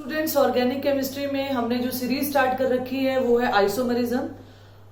Students, organic chemistry में हमने जो सीरीज स्टार्ट कर रखी है वो है आइसोमरिज्म।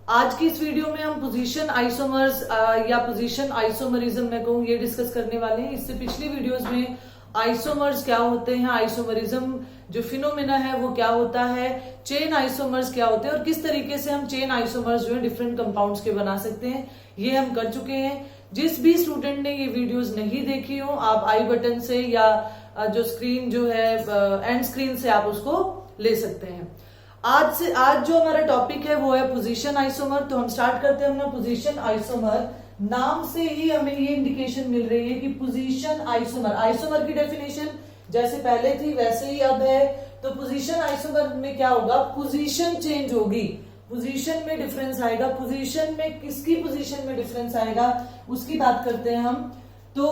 आज की इस वीडियो में हम पोजीशन आइसोमर्स या पोजीशन आइसोमरिज्म मैं कहूँ ये डिस्कस करने वाले हैं। इससे पिछली वीडियोस में आइसोमर्स क्या होते हैं, आइसोमरिज्म जो फिनोमेना है वो क्या होता है, चेन आइसोमर्स क्या होते हैं और किस तरीके से हम चेन आइसोमर्स जो है डिफरेंट कंपाउंड्स के बना सकते हैं, ये हम कर चुके हैं। जिस भी स्टूडेंट ने ये वीडियोस नहीं देखी हो, आप आई बटन से या जो स्क्रीन जो है एंड स्क्रीन से आप उसको ले सकते हैं। आज जो हमारा टॉपिक है वो है पोजीशन आइसोमर। तो हम स्टार्ट करते हैं अपना पोजीशन आइसोमर। नाम से ही हमें ये इंडिकेशन मिल रही है कि पोजीशन आइसोमर, आइसोमर की डेफिनेशन जैसे पहले थी वैसे ही अब है। तो पोजीशन आइसोमर में क्या होगा, पोजीशन चेंज होगी, पोजीशन में डिफरेंस आएगा। पोजीशन में किसकी पोजीशन में डिफरेंस आएगा उसकी बात करते हैं हम। तो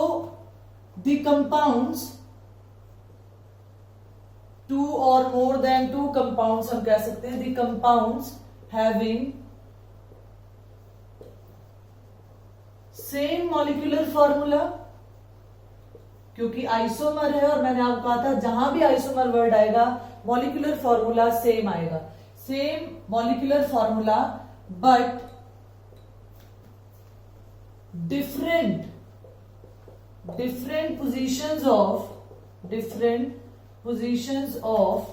द कंपाउंड्स, टू और मोर देन टू कंपाउंड्स हम कह सकते हैं, the compounds having same molecular formula, क्योंकि आइसोमर है और मैंने आपको कहा था जहां भी आइसोमर वर्ड आएगा मॉलिक्यूलर फॉर्मूला सेम आएगा, same molecular formula but different positions of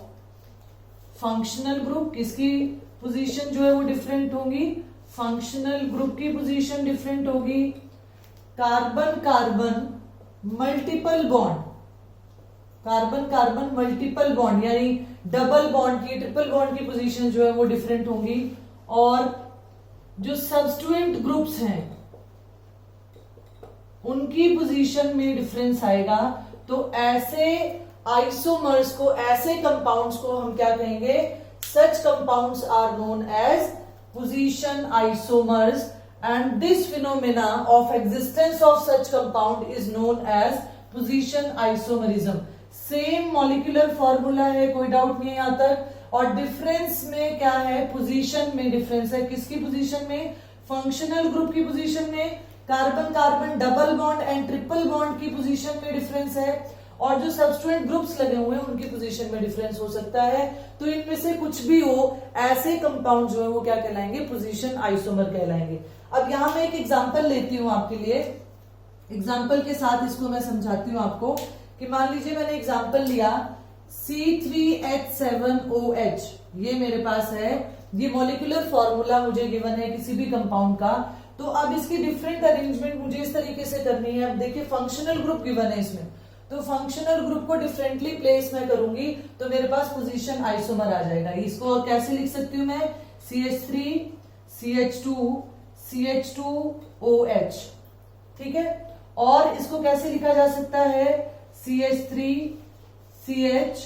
functional group. किसकी पोजीशन जो है वो डिफरेंट होगी, फंक्शनल ग्रुप की पोजीशन डिफरेंट होगी। Carbon carbon multiple bond, carbon carbon multiple bond यानी डबल बॉन्ड की, ट्रिपल बॉन्ड की पोजीशन जो है वो डिफरेंट होंगी। और जो सब्स्टिट्यूएंट ग्रुप्स हैं उनकी पोजीशन में डिफरेंस आएगा। तो ऐसे आइसोमर्स को, ऐसे कंपाउंड्स को हम क्या कहेंगे, such compounds are known as position isomers and this phenomena of existence of such compound is known as position isomerism। Same molecular formula है, कोई डाउट नहीं है यहां तक। और डिफरेंस में क्या है, पोजीशन में डिफरेंस है। किसकी पोजीशन में, फंक्शनल ग्रुप की पोजीशन में। Carbon carbon double bond and triple bond की पोजीशन में डिफरेंस है। और जो सब्स्टिट्यूएंट ग्रुप्स लगे हुए हैं उनकी पोजीशन में डिफरेंस हो सकता है। तो इनमें से कुछ भी हो, ऐसे कंपाउंड जो है वो क्या कहलाएंगे, पोजीशन आइसोमर कहलाएंगे। अब यहां मैं एक एग्जांपल लेती हूं आपके लिए, एग्जांपल के साथ इसको मैं समझाती हूं आपको कि मान लीजिए मैंने एग्जांपल लिया C3H7OH, ये मेरे पास है, ये मॉलिक्यूलर फॉर्मूला मुझे गिवन है किसी भी कंपाउंड का। तो अब इसकी डिफरेंट अरेंजमेंट मुझे इस तरीके से करनी है। अब देखिए फंक्शनल ग्रुप गिवन है इसमें, तो फंक्शनल ग्रुप को डिफरेंटली प्लेस में करूंगी तो मेरे पास पोजीशन आइसोमर आ जाएगा। इसको कैसे लिख सकती हूं मैं, CH3 CH2 CH2OH, ठीक है। और इसको कैसे लिखा जा सकता है, CH3 CH,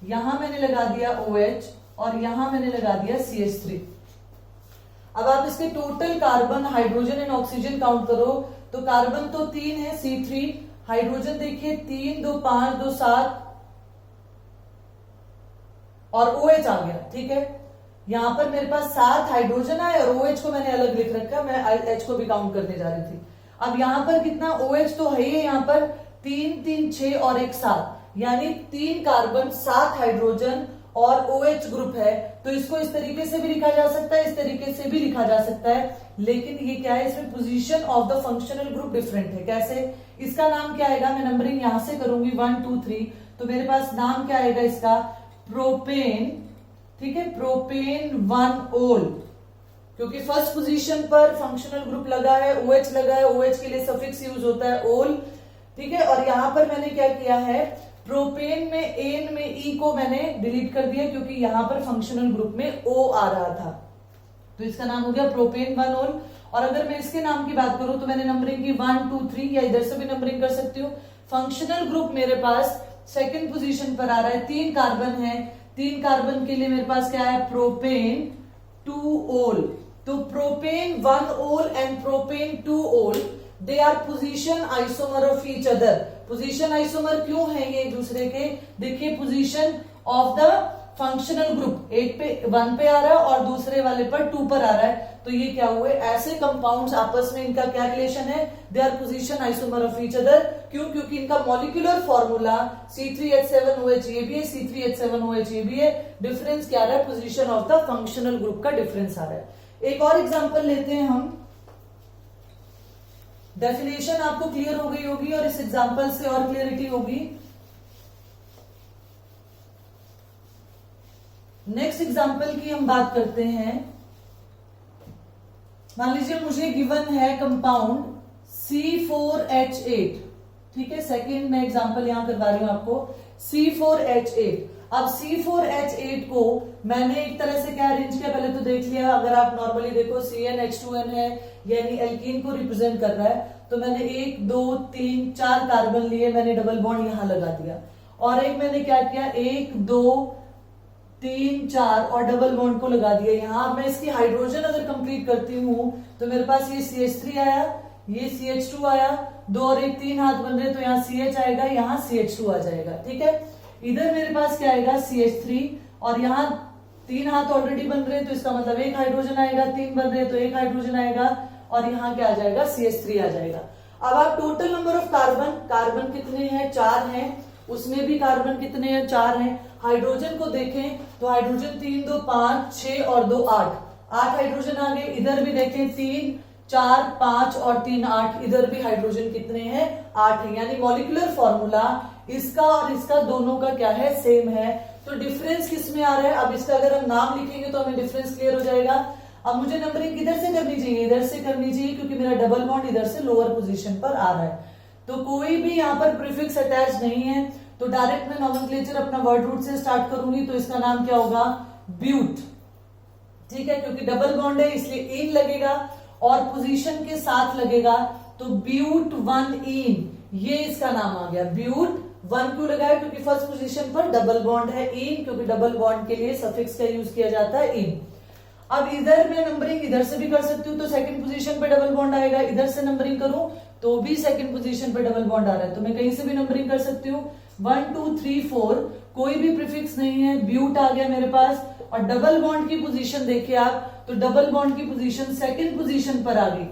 यहां मैंने लगा दिया OH और यहां मैंने लगा दिया CH3। अब आप इसके total carbon, hydrogen and oxygen count करो तो कार्बन तो 3 है C3, हाइड्रोजन देखिए 3 2 5 2 7 और OH आ गया, ठीक है। यहां पर मेरे पास 7 हाइड्रोजन आए और OH को मैंने अलग लिख रखा, मैं H को भी काउंट करने जा रही थी। अब यहां पर कितना, OH तो है ही, यहां पर 3 3 6 और 1 7, यानी 3 कार्बन 7 हाइड्रोजन और OH ग्रुप है। तो इसको इस तरीके से भी लिखा जा सकता है, इस तरीके से भी लिखा जा सकता है। लेकिन ये क्या है, इसमें position of the functional group different है। कैसे, इसका नाम क्या आएगा, मैं नंबरिंग यहां से करूंगी 1 2 3, तो मेरे पास नाम क्या आएगा इसका, प्रोपेन, ठीक है, प्रोपेन 1 ओल, क्योंकि फर्स्ट पोजीशन पर फंक्शनल ग्रुप लगा है, OH लगा है, OH के लिए सफिक्स यूज होता है ओल, ठीक है। और यहां पर मैंने क्या किया है, प्रोपेन में एन में ई को मैंने डिलीट कर दिया क्योंकि यहां पर फंक्शनल ग्रुप में O आ रहा था, तो इसका नाम हो गया प्रोपेन 1 ओल। और अगर मैं इसके नाम की बात करूं तो मैंने नंबरिंग की 1 2 3, या इधर से भी नंबरिंग कर सकती हूँ। फंक्शनल ग्रुप मेरे पास सेकेंड पोजीशन पर आ रहा है, 3 कार्बन है, 3 कार्बन के लिए मेरे पास क्या है, प्रोपेन 2 ओल। तो प्रोपेन 1 ओल and propane 2 ol, they are position isomer of each other. Position isomer क्यों है ये एक दूसरे के, देखिए position of the functional group एक पे 1 पे आ रहा है और दूसरे वाले पर 2 पर आ रहा है, तो ये क्या हुए, ऐसे कंपाउंड्स आपस में इनका क्या रिलेशन है, they are position isomer of each other. क्यों? क्योंकि इनका मॉलिक्यूलर फॉर्मूला C3H7OH ये भी है, C3H7OH ये भी है। डिफरेंस क्या आ रहा है, position of the functional group का डिफरेंस आ रहा है। एक और एग्जांपल लेते हैं हम। डेफिनेशन आपको क्लियर हो गई होगी और इस एग्जांपल से और क्लियरिटी होगी। नेक्स्ट एग्जांपल की हम बात करते हैं। मान लीजिए मुझे गिवन है कंपाउंड C4H8, ठीक है, सेकेंड मैं एग्जांपल यहां करवा रही हूं आपको, C4H8। अब C4H8 को मैंने एक तरह से क्या अरेंज किया, पहले तो देख लिया, अगर आप नॉर्मली देखो CnH2n है, यानी एल्कीन को रिप्रेजेंट कर रहा है, तो मैंने 1 2 3 4 कार्बन लिए, मैंने डबल बॉन्ड यहां लगा दिया। और एक मैंने क्या किया, 1 2 3 4 और डबल बॉन्ड को लगा दिया यहां। मैं इसकी हाइड्रोजन अगर कंप्लीट करती हूं तो मेरे पास ये CH3 आया, ये CH2 आया, 2 और 1 3 हाथ बन रहे, तो यहाँ CH आएगा, यहाँ CH2 आ जाएगा, ठीक है। इधर मेरे पास क्या आएगा, CH3, और यहाँ 3 हाथ ऑलरेडी बन रहे, तो इसका मतलब 1 हाइड्रोजन आएगा, 3 बन रहे तो 1 हाइड्रोजन आएगा, और यहाँ क्या आ जाएगा, CH3 आ जाएगा। अब आप total number of carbon, carbon कितने हैं, 4 हैं, उसमें भी कार्बन कितने हैं, 4 हैं। हाइड्रोजन को देखें तो हाइड्रोजन 3 2 5 6 और 2 8 हाइड्रोजन आ गए। इधर भी देखें 3 4 5 और 3 8, इधर भी हाइड्रोजन कितने हैं, 8 है। यानी मॉलिक्यूलर फॉर्मूला इसका और इसका दोनों का क्या है, सेम है। तो डिफरेंस किस में आ रहा है, अब इसका अगर हम नाम लिखेंगे तो हमें डिफरेंस क्लियर हो जाएगा। अब मुझे नंबरिंग किधर से करनी चाहिए, इधर से करनी चाहिए, क्योंकि मेरा डबल बॉन्ड इधर से लोअर पोजीशन पर आ रहा है, तो कोई भी यहाँ पर प्रीफिक्स अटैच नहीं है, तो डायरेक्ट मैं नॉमेनक्लेचर अपना वर्ड रूट से स्टार्ट करूंगी, तो इसका नाम क्या होगा, ब्यूट, ठीक है, क्योंकि डबल बॉन्ड है इसलिए इन लगेगा और पोजीशन के साथ लगेगा, तो ब्यूट 1 इन, ये इसका नाम आ गया। ब्यूट 1 क्यों लगाया, क्योंकि फर्स्ट पोजीशन पर डबल बॉन्ड है, इन, क्योंकि डबल बॉन्ड के लिए सफिक्स का यूज किया जाता है, इन। अब इधर मैं नंबरिंग इधर से भी कर सकती हूँ, तो सेकंड पोजीशन पे डबल बॉन्ड आएगा, इधर से नंबरिंग करूं तो भी सेकंड पोजीशन पे डबल बॉन्ड आ रहा है, तो मैं कहीं से भी नंबरिंग कर सकती हूँ। 1 2 3 4 कोई भी प्रीफिक्स नहीं है, ब्यूट आ गया मेरे पास। और डबल बॉन्ड की पोजीशन देखिए आप, तो डबल बॉन्ड की पोजीशन सेकंड पोजीशन पर आ गई।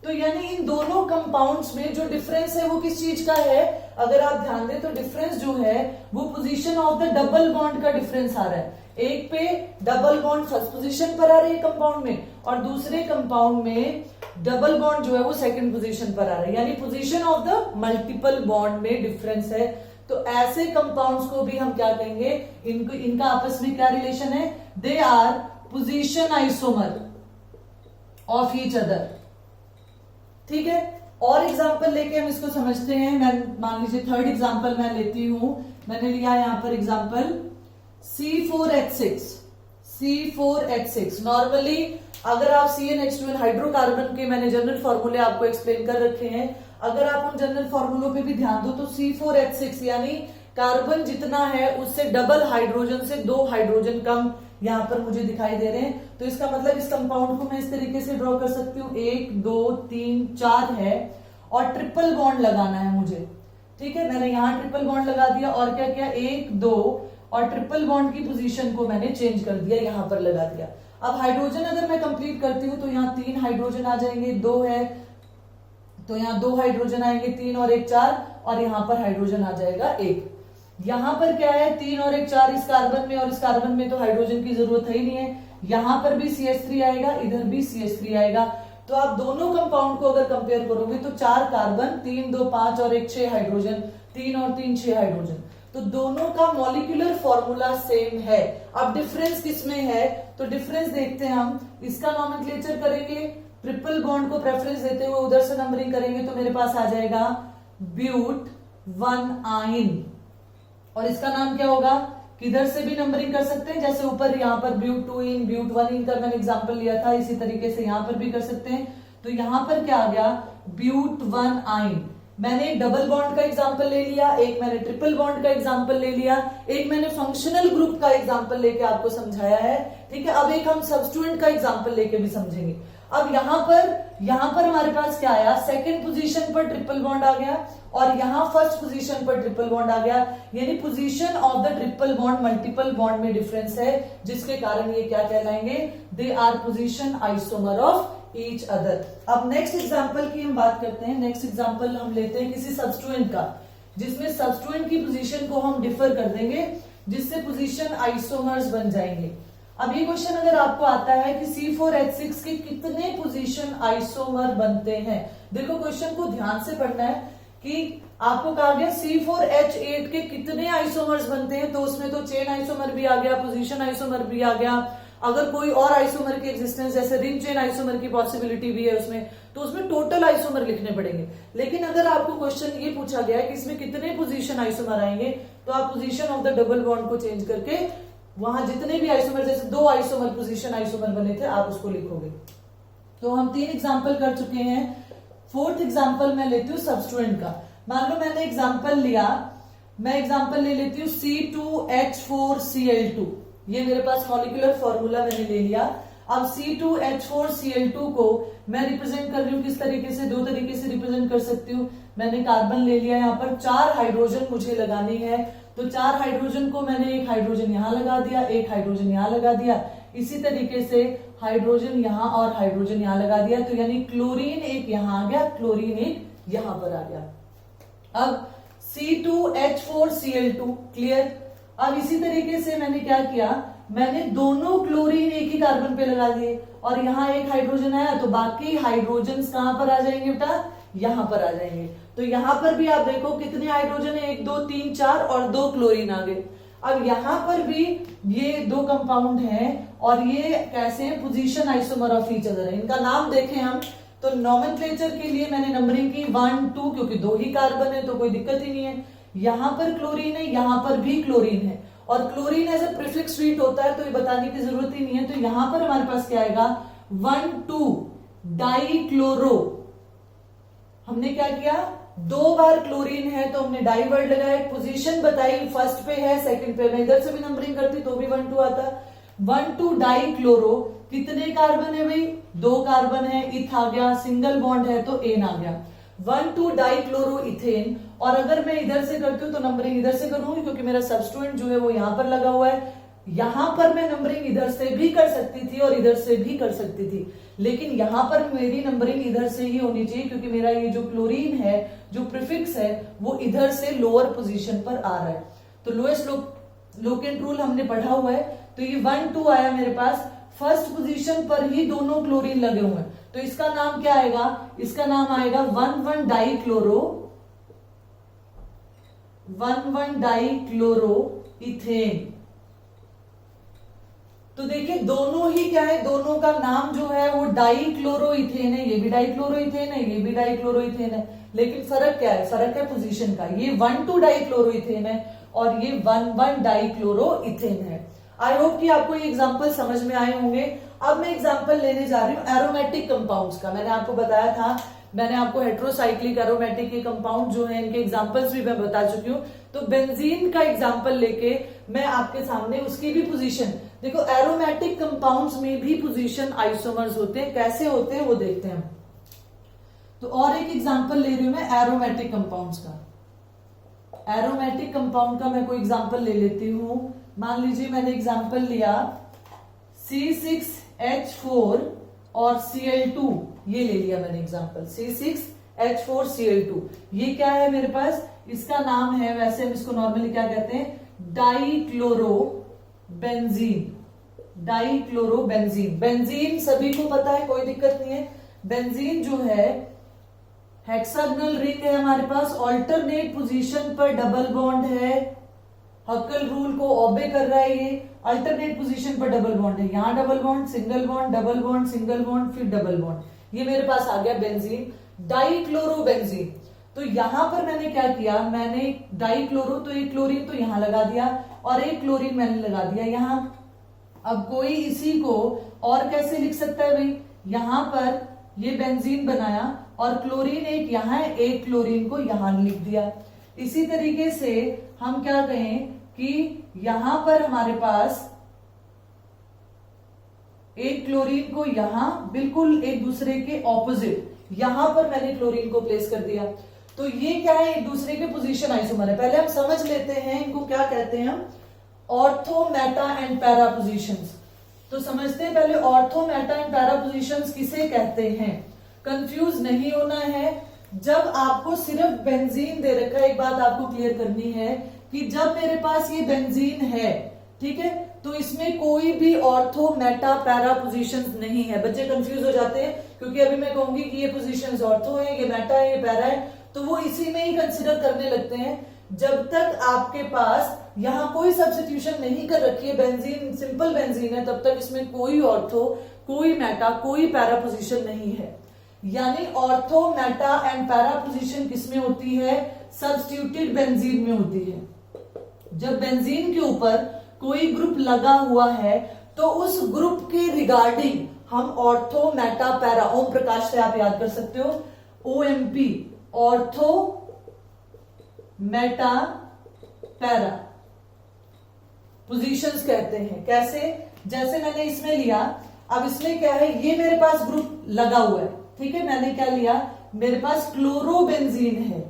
तो यानी इन दोनों कंपाउंड्स में जो डिफरेंस है वो किस चीज का है, अगर आप ध्यान दें तो डिफरेंस जो है वो position of the double bond का डिफरेंस आ रहा है। एक पे डबल बॉन्ड फर्स्ट पोजीशन पर आ रही है कंपाउंड में, और दूसरे कंपाउंड में डबल बॉन्ड जो है वो सेकंड पोजीशन पर आ रहा है, यानी position of the multiple bond में डिफरेंस है। तो ऐसे कंपाउंड्स को भी हम क्या कहेंगे, इनका आपस में क्या रिलेशन है, they are position isomer of each other, ठीक है। और एग्जाम्पल लेके हम इसको समझते हैं। मैं मान लीजिए थर्ड एग्जाम्पल मैं लेती हूं, मैंने लिया यहां पर एग्जाम्पल C4H6। नॉर्मली अगर आप CnH2n हाइड्रोकार्बन के मैंने जनरल फॉर्मूले आपको एक्सप्लेन कर रखे हैं, अगर आप उन जनरल फॉर्मूलों पे भी ध्यान दो तो C4H6 यानी कार्बन जितना है उससे डबल हाइड्रोजन से 2 हाइड्रोजन कम यहां पर मुझे दिखाई दे रहे हैं। तो इसका मतलब इस कंपाउंड को मैं इस तरीके से ड्रॉ कर सकती हूँ, 1 2 3 4 है और ट्रिपल बॉन्ड लगाना है मुझे, ठीक है। मैंने यहां ट्रिपल बॉन्ड लगा दिया और क्या किया, 1 2 और ट्रिपल बॉन्ड की पोजीशन को मैंने चेंज कर दिया, यहां पर लगा दिया। अब हाइड्रोजन अगर मैं कंप्लीट करती हूं तो यहाँ 3 हाइड्रोजन आ जाएंगे, 2 है तो यहाँ 2 हाइड्रोजन आएंगे, 3 और 1 4, और यहाँ पर हाइड्रोजन आ जाएगा 1। यहाँ पर क्या है, 3 और 1 4 इस कार्बन में, और इस कार्बन में तो हाइड्रोजन की जरूरत है ही नहीं है। यहाँ पर भी CH3 आएगा, इधर भी CH3 आएगा। तो आप दोनों कंपाउंड को अगर कंपेयर करोगे तो 4 कार्बन, 3 2 5 और 1 6 हाइड्रोजन, 3 और 3 6 हाइड्रोजन, तो दोनों का मॉलिक्यूलर फॉर्मूला सेम है। अब डिफरेंस किसमें है, तो डिफरेंस देखते हैं हम, इसका नॉमेनक्लेचर करेंगे, ट्रिपल बॉन्ड को प्रेफरेंस देते हुए उधर से नंबरिंग करेंगे तो मेरे पास आ जाएगा ब्यूट 1 आइन, और इसका नाम क्या होगा, किधर से भी नंबरिंग कर सकते हैं, जैसे ऊपर यहाँ पर ब्यूट 2 इन, ब्यूट 1 इन का मैंने एग्जांपल लिया था, इसी तरीके से यहाँ पर भी कर सकते हैं। तो यहाँ पर क्या आ गया, ब्यूट 1 आइन। मैंने एक डबल बॉन्ड का एग्जांपल ले लिया, एक मैंने ट्रिपल बॉन्ड का एग्जांपल ले लिया, एक मैंने फंक्शनल ग्रुप का एग्जांपल लेके आपको समझाया है, ठीक है। अब एक हम सब्स्टिट्यूएंट का एग्जांपल लेके भी समझेंगे। अब यहां पर हमारे पास क्या आया, सेकंड पोजीशन पर ट्रिपल बॉन्ड आ गया और यहां फर्स्ट पोजीशन पर ट्रिपल बॉन्ड आ गया, यानी position of the triple bond multiple bond में डिफरेंस है, जिसके कारण ये क्या कहलाएंगे, they are position isomer of each other. अब नेक्स्ट एग्जांपल की हम बात करते हैं। नेक्स्ट एग्जांपल हम लेते हैं किसी सब्स्टिट्यूएंट का, जिसमें सब्स्टिट्यूएंट की पोजीशन को हम डिफर कर देंगे, जिससे पोजीशन आइसोमर्स बन जाएंगे। अब ये क्वेश्चन अगर आपको आता है कि C4H6 के कितने पोजीशन आइसोमर बनते हैं, देखो क्वेश्चन को ध्यान से पढ़ना है कि आपको कहा गया C4H8 के कितने आइसोमर्स बनते हैं, तो उसमें तो चेन आइसोमर भी आ गया, पोजीशन आइसोमर भी आ गया, अगर कोई और आइसोमर की एग्जिस्टेंस जैसे रिंग चेन आइसोमर की पॉसिबिलिटी भी है उसमें, तो उसमें टोटल आइसोमर लिखने पड़ेंगे। लेकिन अगर आपको क्वेश्चन ये पूछा गया है कि इसमें कितने पोजीशन आइसोमर आएंगे, तो आप position of the double bond को चेंज करके वहां जितने भी आइसोमर, जैसे 2 आइसोमर पोजीशन आइसोमर बने थे, आप उसको लिखोगे। तो हम 3 एग्जाम्पल कर चुके हैं। 4th एग्जाम्पल मैं लेती हूँ सब्स्टिट्यूएंट का। मान लो मैंने एग्जाम्पल लिया, मैं एग्जाम्पल ले लेती हूँ C2H4Cl2, ये मेरे पास मॉलिक्यूलर फॉर्मूला मैंने ले लिया। अब C2H4Cl2 को मैं रिप्रेजेंट कर रही हूँ किस तरीके से, 2 तरीके से रिप्रेजेंट कर सकती हूँ। मैंने कार्बन ले लिया, यहाँ पर 4 हाइड्रोजन मुझे लगानी है, तो 4 हाइड्रोजन को मैंने एक हाइड्रोजन यहां लगा दिया, एक हाइड्रोजन यहां लगा दिया, इसी तरीके से हाइड्रोजन यहां और हाइड्रोजन यहां लगा दिया, तो यानी क्लोरीन एक यहां आ गया, क्लोरीन एक यहां पर आ गया। अब C2H4Cl2 क्लियर। अब इसी तरीके से मैंने क्या किया, मैंने दोनों क्लोरीन एक ही कार्बन पे लगा दिए और यहाँ एक हाइड्रोजन आया, तो बाकी हाइड्रोजन कहां पर आ जाएंगे बेटा, यहां पर आ जाएंगे। तो यहां पर भी आप देखो कितने हाइड्रोजन है, 1 2 3 4 और 2 क्लोरीन आ गए। अब यहां पर भी ये 2 कंपाउंड हैं और ये कैसे हैं, position isomer of each other है। इनका नाम देखें हम तो नॉमेनक्लेचर के लिए मैंने नंबरिंग की 1 2, क्योंकि 2 ही कार्बन है तो कोई दिक्कत ही नहीं है। यहां पर क्लोरीन है, यहां पर भी क्लोरीन है, और chlorine as a prefix treat होता है तो ये बताने की जरूरत ही नहीं है। तो यहां पर हमारे पास क्या आएगा, 1 2 डाइक्लोरो। हमने क्या किया, 2 बार क्लोरीन है तो हमने डाई वर्ड लगाया, पोजीशन बताई, फर्स्ट पे है, सेकंड पे। मैं इधर से भी नंबरिंग करती तो भी 1 2 आता। 1 2 डाइक्लोरो, कितने कार्बन है भाई, 2 कार्बन है, इथ आ गया, सिंगल बॉन्ड है तो एन आ गया। 1 2 डाइक्लोरो इथेन। और अगर मैं इधर से करती हूँ तो नंबरिंग इधर से करूंगी, क्योंकि मेरा सबस्टिट्यूएंट जो है वो यहां पर लगा हुआ है। यहां पर मैं नंबरिंग इधर से भी कर सकती थी और इधर से भी कर सकती थी, लेकिन यहां पर मेरी नंबरिंग इधर से ही होनी चाहिए, क्योंकि मेरा ये जो क्लोरीन है, जो प्रीफिक्स है, वो इधर से लोअर पोजीशन पर आ रहा है। तो लोएस्ट लोकेंट रूल हमने पढ़ा हुआ है, तो ये 1 2 आया मेरे पास, फर्स्ट पोजीशन पर ही दोनों क्लोरीन लगे हुए हैं, तो इसका नाम क्या आएगा, इसका नाम आएगा 1 1 डाइक्लोरो, 1 1 डाइक्लोरो इथेन। तो देखिए दोनों ही क्या है, दोनों का नाम जो है वो डाइक्लोरोइथेन है, ये भी डाइक्लोरोइथेन है, ये भी डाइक्लोरोइथेन है, लेकिन फर्क क्या है, फर्क है पोजीशन का। ये 1 2 डाइक्लोरोइथेन है और ये 1 1 डाइक्लोरोइथेन है। आई होप कि आपको ये एग्जांपल समझ में आए होंगे। अब मैं एग्जांपल लेने जा रही हूँ एरोमेटिक कंपाउंड्स का। मैंने आपको बताया था, मैंने आपको हेट्रोसाइक्लिक एरोमेटिक के कंपाउंड जो है इनके एग्जांपल्स भी मैं बता चुकी हूँ। तो बेंजीन का एग्जांपल लेके मैं आपके सामने उसकी भी पोजीशन, देखो एरोमेटिक कंपाउंड्स में भी पोजीशन आइसोमर्स होते हैं, कैसे होते हैं वो देखते हैं। तो और एक एग्जांपल ले रही हूं मैं एरोमेटिक कंपाउंड्स का। एरोमेटिक कंपाउंड का मैं कोई एग्जांपल ले लेती हूं। मान लीजिए मैंने एग्जांपल लिया C6H4 और Cl2, ये ले लिया मैंने एग्जांपल C6H4Cl2। ये क्या है मेरे पास, इसका नाम है, वैसे हम इसको नॉर्मली क्या कहते हैं, डाइक्लोरोबेंजीन। डाइक्लोरोबेंजीन, बेंजीन सभी को पता है, कोई दिक्कत नहीं है। बेंजीन जो है हेक्सागोनल रिंग है हमारे पास, ऑल्टरनेट पोजीशन पर डबल बॉन्ड है, हक्कल रूल को ओबे कर रहा है, ये अल्टरनेट पोजीशन पर डबल बॉन्ड है, यहां double bond, single bond, double bond, single bond, फिर डबल बॉन्ड, ये मेरे पास आ गया बेंजीन, डाइक्लोरोबेंजीन। तो यहां पर मैंने क्या किया, मैंने डाइक्लोरो, तो एक क्लोरीन तो यहां लगा दिया और एक क्लोरीन मैंने लगा दिया यहां। अब कोई इसी को और कैसे लिख सकता है भाई, यहां पर ये बेंजीन बनाया और क्लोरीन एक यहां है, एक क्लोरीन को यहां लिख दिया। इसी तरीके से हम क्या कहें कि यहां पर हमारे पास एक क्लोरीन को यहां बिल्कुल एक दूसरे के ऑपोजिट, यहां पर मैंने क्लोरीन को प्लेस कर दिया। तो ये क्या है, एक दूसरे के पोजीशन आइसोमर है। पहले हम समझ लेते हैं इनको क्या कहते हैं हम, ortho, Meta and para positions. तो समझते हैं पहले ortho, Meta and para positions किसे कहते हैं। कंफ्यूज नहीं होना है। जब आपको सिर्फ बेंजीन दे रखा है, एक बात आपको क्लियर करनी है कि जब मेरे पास ये बेंजीन है, ठीक है, तो इसमें कोई भी ऑर्थो, मेटा, पैरा पोजीशंस नहीं है। बच्चे कंफ्यूज हो जाते हैं क्योंकि अभी मैं कहूंगी कि ये पोजीशंस ऑर्थो है, ये मेटा है, ये पैरा है, तो वो इसी में ही कंसिडर करने लगते हैं। जब तक आपके पास यहां कोई सब्स्टिट्यूशन नहीं कर रखी है, बेंजीन सिंपल बेंजीन है, तब तक इसमें कोई ऑर्थो, कोई मेटा, कोई पैरा पोजीशन नहीं है। यानी ortho, Meta and para position किसमें होती है, सब्स्टिट्यूटेड बेंजीन में होती है। जब बेंजीन के ऊपर कोई ग्रुप लगा हुआ है तो उस ग्रुप के रिगार्डिंग हम ortho, Meta, para, Om Prakash से आप याद कर सकते हो, OMP, ortho, Meta, para positions कहते हैं। कैसे, जैसे मैंने इसमें लिया, अब इसमें क्या है, ये मेरे पास ग्रुप लगा हुआ है, ठीक है, मैंने क्या लिया, मेरे पास क्लोरोबेंजीन है,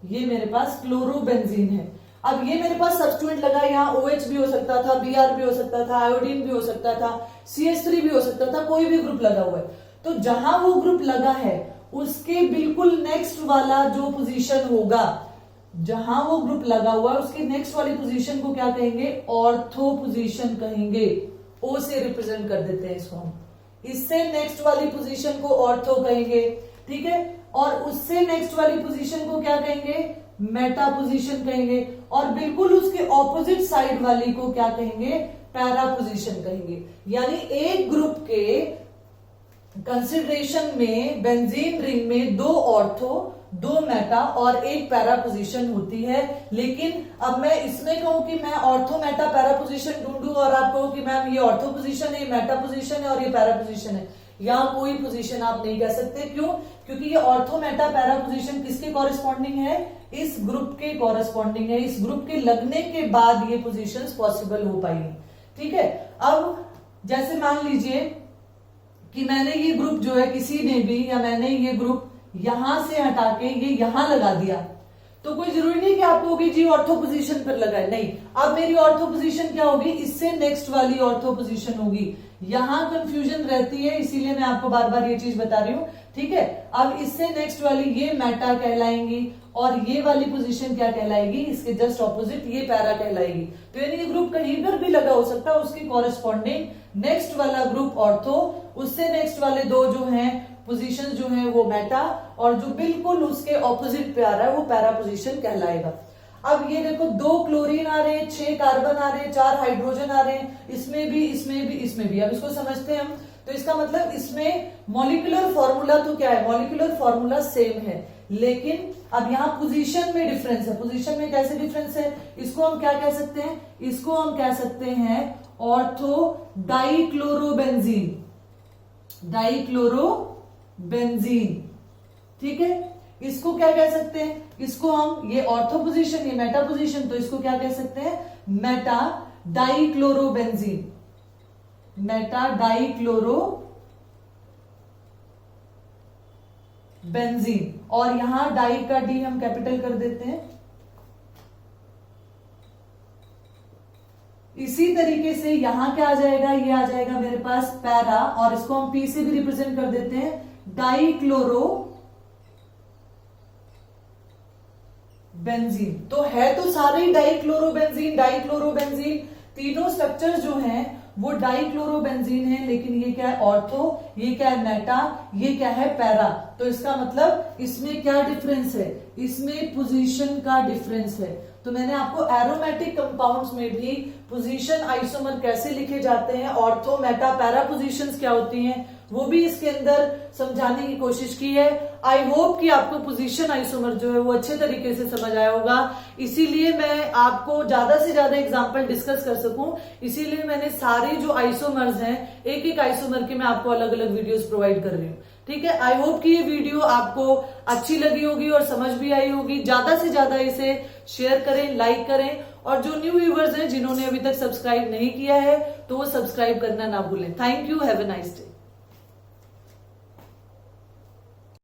ये मेरे पास क्लोरोबेंजीन है। अब ये मेरे पास सब्स्टिट्यूएंट लगा, यहाँ OH भी हो सकता था, Br भी हो सकता था, आयोडीन भी हो सकता था, CH3 भी हो सकता था, कोई भी ग्रुप लगा हुआ है। तो जहां वो ग्रुप लगा है उसके बिल्कुल नेक्स्ट वाला जो पोजीशन होगा, जहां वो ग्रुप लगा हुआ है उसके नेक्स्ट वाली पोजीशन को क्या कहेंगे, ऑर्थो पोजीशन कहेंगे। O से रिप्रेजेंट कर देते हैं इसको हम। इससे नेक्स्ट वाली पोजीशन को ऑर्थो कहेंगे, ठीक है, और उससे नेक्स्ट वाली पोजीशन को क्या कहेंगे, मेटा पोजीशन कहेंगे, और बिल्कुल उसके ऑपोजिट साइड वाली को क्या कहेंगे, पैरा पोजीशन कहेंगे। यानी एक ग्रुप के कंसिडरेशन में बेंजीन रिंग में 2 ऑर्थो, 2 मेटा और 1 पैरा पोजीशन होती है। लेकिन अब मैं इसमें कहूं कि मैं ऑर्थो, मेटा, पैरा पोजीशन ढूंढूं और आप कहो कि मैम ये ऑर्थो पोजीशन है, मेटा पोजीशन है और ये पैरा पोजीशन है, यहां कोई पोजीशन आप नहीं कह सकते। क्यों, क्योंकि ये ऑर्थो, मेटा, पैरा पोजीशन किसके कॉरेस्पॉन्डिंग है, इस ग्रुप के कॉरेस्पॉन्डिंग है। इस ग्रुप के लगने के बाद ये पोजीशंस पॉसिबल हो पाएंगी, ठीक है। अब जैसे मान लीजिए कि मैंने ये ग्रुप जो है किसी ने भी, या मैंने ये ग्रुप यहां से हटा के ये यहां लगा दिया, तो कोई जरूरी नहीं कि आपको होगी जी ऑर्थो पोजीशन पर लगाए, नहीं। अब मेरी ऑर्थो पोजीशन क्या होगी, इससे नेक्स्ट वाली ऑर्थो पोजीशन होगी। यहां कंफ्यूजन रहती है, इसीलिए मैं आपको बार बार ये चीज बता रही हूं, ठीक है। अब इससे नेक्स्ट वाली ये मेटा कहलाएंगी और ये वाली पोजीशन क्या कहलाएगी, इसके जस्ट ऑपोजिट ये पैरा कहलाएगी। तो यानी ये ग्रुप कहीं पर भी लगा हो सकता है, उसकी कॉरेस्पॉन्डिंग नेक्स्ट वाला ग्रुप ऑर्थो, उससे नेक्स्ट वाले 2 जो हैं पोजीशन जो है वो मेटा, और जो बिल्कुल उसके ऑपोजिट पे आ रहा है वो पैरा पोजीशन कहलाएगा। अब ये देखो 2 क्लोरीन आ रहे हैं, 6 कार्बन आ रहे हैं, 4 हाइड्रोजन आ रहे हैं, इसमें भी, इसमें भी, इसमें भी। अब इसको समझते हैं हम। तो इसका मतलब इसमें मॉलिक्यूलर फॉर्मूला तो क्या है, मॉलिक्यूलर फॉर्मूला सेम है, लेकिन अब यहाँ पोजीशन में डिफरेंस है। पोजीशन में कैसे डिफरेंस है, इसको हम क्या कह सकते हैं, इसको हम कह सकते हैं ऑर्थो डाइक्लोरोबेंजीन, डाइक्लोरोबेंजीन, ठीक है। इसको क्या कह सकते हैं, इसको हम, ये ऑर्थो पोजीशन, ये मेटा पोजीशन, तो इसको क्या कह सकते हैं, मेटा डाइक्लोरोबेंजीन, मेटा डाइक्लोरोबेंजीन। और यहां डाई का डी हम कैपिटल कर देते हैं। इसी तरीके से यहां क्या आ जाएगा, ये आ जाएगा मेरे पास पैरा, और इसको हम पी से भी रिप्रेजेंट कर देते हैं, डाइक्लोरो बेंजीन। तो है तो सारे ही डाइक्लोरोबेंजीन, डाइक्लोरोबेंजीन, तीनों स्ट्रक्चर जो हैं वो डाइक्लोरोबेंजीन है, लेकिन ये क्या है ऑर्थो, ये क्या है मेटा, ये क्या है पैरा। तो इसका मतलब इसमें क्या डिफरेंस है, इसमें पोजीशन का डिफरेंस है। तो मैंने आपको एरोमेटिक कंपाउंड्स में भी पोजीशन आइसोमर कैसे लिखे जाते हैं, ऑर्थो, मेटा, पैरा पोजीशंस क्या होती हैं, वो भी इसके अंदर समझाने की कोशिश की है। आई होप कि आपको पोजीशन आइसोमर जो है वो अच्छे तरीके से समझ आया होगा। इसीलिए मैं आपको ज्यादा से ज्यादा एग्जांपल डिस्कस कर सकूं, इसीलिए मैंने सारे सारे जो आइसोमर्स हैं, एक एक आइसोमर के मैं आपको अलग अलग वीडियोस प्रोवाइड कर रही हूँ। ठीक है, आई होप कि ये वीडियो आपको अच्छी लगी होगी और समझ भी आई होगी। ज्यादा से ज्यादा इसे शेयर करें, लाइक करें, और जो न्यू व्यूवर्स हैं जिन्होंने अभी तक सब्सक्राइब नहीं किया है तो वो सब्सक्राइब करना ना भूलें। Thank you, have a nice day.